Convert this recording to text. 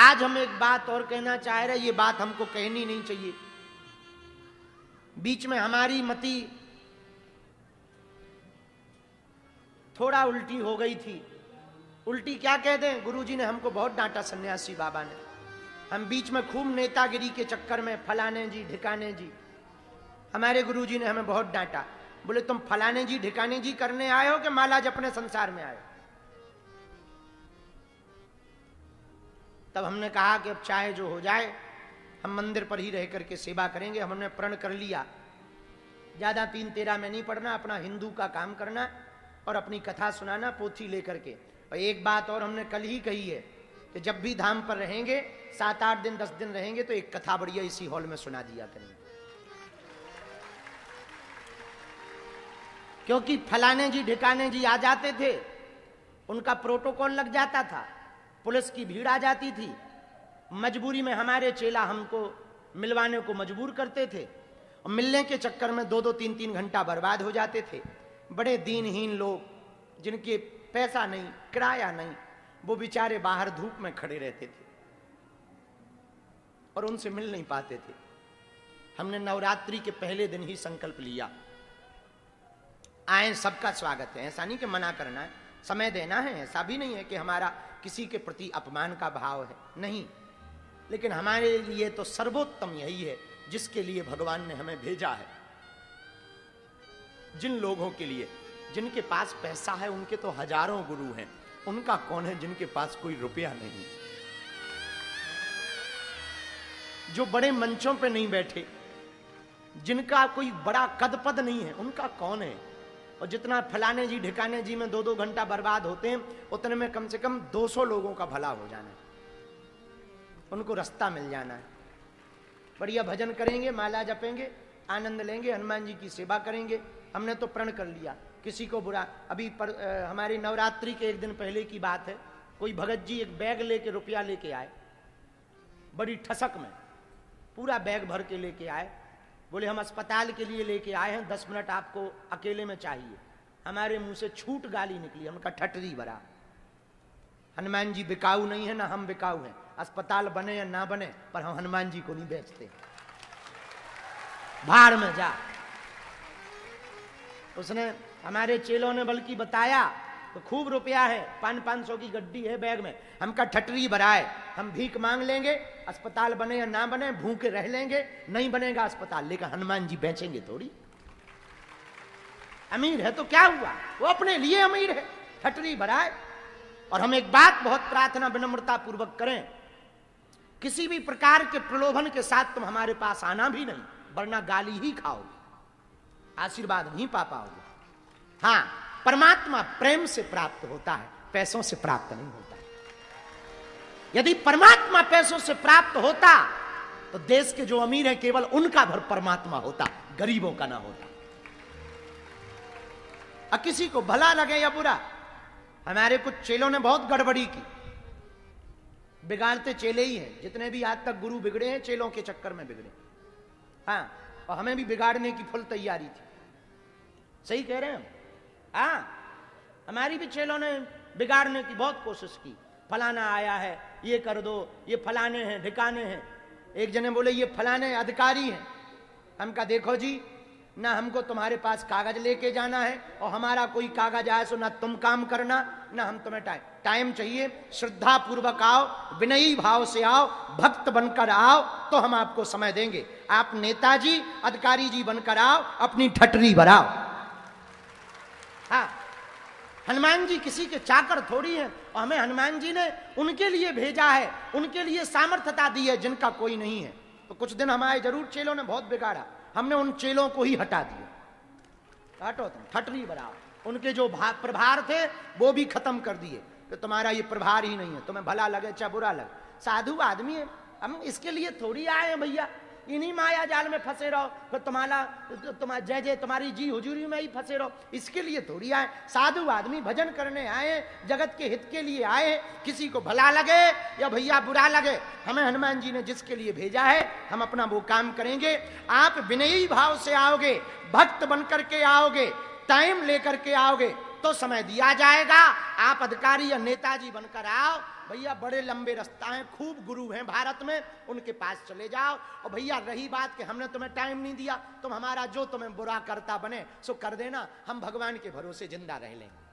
आज हम एक बात और कहना चाह रहे, ये बात हमको कहनी नहीं चाहिए। बीच में हमारी मति थोड़ा उल्टी हो गई थी। उल्टी क्या कह दें, गुरुजी ने हमको बहुत डांटा, सन्यासी बाबा ने। हम बीच में खूब नेतागिरी के चक्कर में फलाने जी ढिकाने जी, हमारे गुरुजी ने हमें बहुत डांटा। बोले तुम फलाने जी ढिकाने जी करने आए हो कि माला जपने संसार में आए हो? तब हमने कहा कि अब चाहे जो हो जाए, हम मंदिर पर ही रह करके सेवा करेंगे। हमने प्रण कर लिया, ज्यादा 3-13 में नहीं पढ़ना, अपना हिंदू का काम करना और अपनी कथा सुनाना पोथी लेकर के। और एक बात और हमने कल ही कही है कि जब भी धाम पर रहेंगे, 7-8 दिन 10 दिन रहेंगे, तो एक कथा बढ़िया इसी हॉल में सुना दिया करेंगे। क्योंकि फलाने जी ढिकाने जी आ जाते थे, उनका प्रोटोकॉल लग जाता था, पुलिस की भीड़ आ जाती थी, मजबूरी में हमारे चेला हमको मिलवाने को मजबूर करते थे, और मिलने के चक्कर में 2-2 3-3 घंटा बर्बाद हो जाते थे। बड़े दीनहीन लोग, जिनके पैसा नहीं, किराया नहीं, वो बेचारे बाहर धूप में खड़े रहते थे और उनसे मिल नहीं पाते थे। हमने नवरात्रि के पहले दिन ही संकल्प लिया, आए सबका स्वागत है। ऐसा नहीं कि मना करना है, समय देना है, ऐसा भी नहीं है कि हमारा किसी के प्रति अपमान का भाव है, नहीं। लेकिन हमारे लिए तो सर्वोत्तम यही है जिसके लिए भगवान ने हमें भेजा है। जिन लोगों के लिए, जिनके पास पैसा है, उनके तो हजारों गुरु हैं, उनका कौन है जिनके पास कोई रुपया नहीं, जो बड़े मंचों पे नहीं बैठे, जिनका कोई बड़ा कद पद नहीं है, उनका कौन है। और जितना फलाने जी ढिकाने जी में 2-2 घंटा बर्बाद होते हैं, उतने में कम से कम 200 लोगों का भला हो जाना है, उनको रास्ता मिल जाना है। बढ़िया भजन करेंगे, माला जपेंगे, आनंद लेंगे, हनुमान जी की सेवा करेंगे। हमने तो प्रण कर लिया, किसी को बुरा। अभी हमारी नवरात्रि के एक दिन पहले की बात है, कोई भगत जी एक बैग लेके, रुपया लेके आए, बड़ी ठसक में पूरा बैग भर के लेके आए। बोले हम अस्पताल के लिए लेके आए हैं, 10 मिनट आपको अकेले में चाहिए। हमारे मुंह से छूट गाली निकली, हमका ठटरी भरा। हनुमान जी बिकाऊ नहीं है, ना हम बिकाऊ हैं। अस्पताल बने या ना बने, पर हम हनुमान जी को नहीं बेचते। भाड़ में जा। उसने, हमारे चेलों ने बल्कि बताया तो खूब रुपया है, 500 की गड्डी है बैग में। हमका ठटरी भरा है, हम भीख मांग लेंगे, अस्पताल बने या ना बने, भूखे रह लेंगे, नहीं बनेगा अस्पताल, लेकिन हनुमान जी बेचेंगे थोड़ी। अमीर है तो क्या हुआ, वो अपने लिए अमीर है, ठटरी भरा है। और हम एक बात बहुत प्रार्थना विनम्रता पूर्वक करें, किसी भी प्रकार के प्रलोभन के साथ तुम हमारे पास आना भी नहीं, वरना गाली ही खाओगे, आशीर्वाद नहीं पा पाओगे। हाँ, परमात्मा प्रेम से प्राप्त होता है, पैसों से प्राप्त नहीं होता। यदि परमात्मा पैसों से प्राप्त होता तो देश के जो अमीर हैं केवल उनका भर परमात्मा होता, गरीबों का ना होता। अब किसी को भला लगे या बुरा, हमारे कुछ चेलों ने बहुत गड़बड़ी की। बिगाड़ते चेले ही हैं, जितने भी आज तक गुरु बिगड़े हैं चेलों के चक्कर में बिगड़े। हाँ, और हमें भी बिगाड़ने की फुल तैयारी थी। सही कह रहे हैं हम। हाँ, हमारी भी चेलों ने बिगाड़ने की बहुत कोशिश की। फलाना आया है, ये कर दो, ये फलाने हैं ढिकाने हैं। एक जने बोले ये फलाने अधिकारी हैं। हम कहा देखो जी, ना हमको तुम्हारे पास कागज लेके जाना है, और हमारा कोई कागज आए सो ना तुम काम करना, ना हम तुम्हें टाइम चाहिए। श्रद्धा पूर्वक आओ, विनयी भाव से आओ, भक्त बनकर आओ, तो हम आपको समय देंगे। आप नेताजी अधिकारी जी बनकर आओ, अपनी ठटरी भराओ। हाँ, हनुमान जी किसी के चाकर थोड़ी हैं, और हमें हनुमान जी ने उनके लिए भेजा है, उनके लिए सामर्थ्यता दी है जिनका कोई नहीं है। तो कुछ दिन हमारे जरूर चेलों ने बहुत बिगाड़ा, हमने उन चेलों को ही हटा दिया। हटो तुम, ठटरी बनाओ। उनके जो प्रभार थे वो भी खत्म कर दिए कि तुम्हारा ये प्रभार ही नहीं है, तुम्हें भला लगे चाहे बुरा लगे। साधु आदमी है, हम इसके लिए थोड़ी आए हैं भैया, इन्हीं माया जाल में फंसे रहो, फिर तुम्हारा जय जय तुम्हारी जी हुजूरी में ही फंसे रहो, इसके लिए थोड़ी आए। साधु आदमी भजन करने आए, जगत के हित के लिए आए। किसी को भला लगे या भैया बुरा लगे, हमें हनुमान जी ने जिसके लिए भेजा है हम अपना वो काम करेंगे। आप विनयी भाव से आओगे, भक्त बनकर के आओगे, टाइम लेकर के आओगे तो समय दिया जाएगा। आप अधिकारी या नेताजी बनकर आओ, भैया बड़े लंबे रास्ता हैं, खूब गुरु हैं भारत में, उनके पास चले जाओ। और भैया रही बात कि हमने तुम्हें टाइम नहीं दिया, तुम हमारा जो तुम्हें बुरा करता बने सो कर देना, हम भगवान के भरोसे जिंदा रह लेंगे।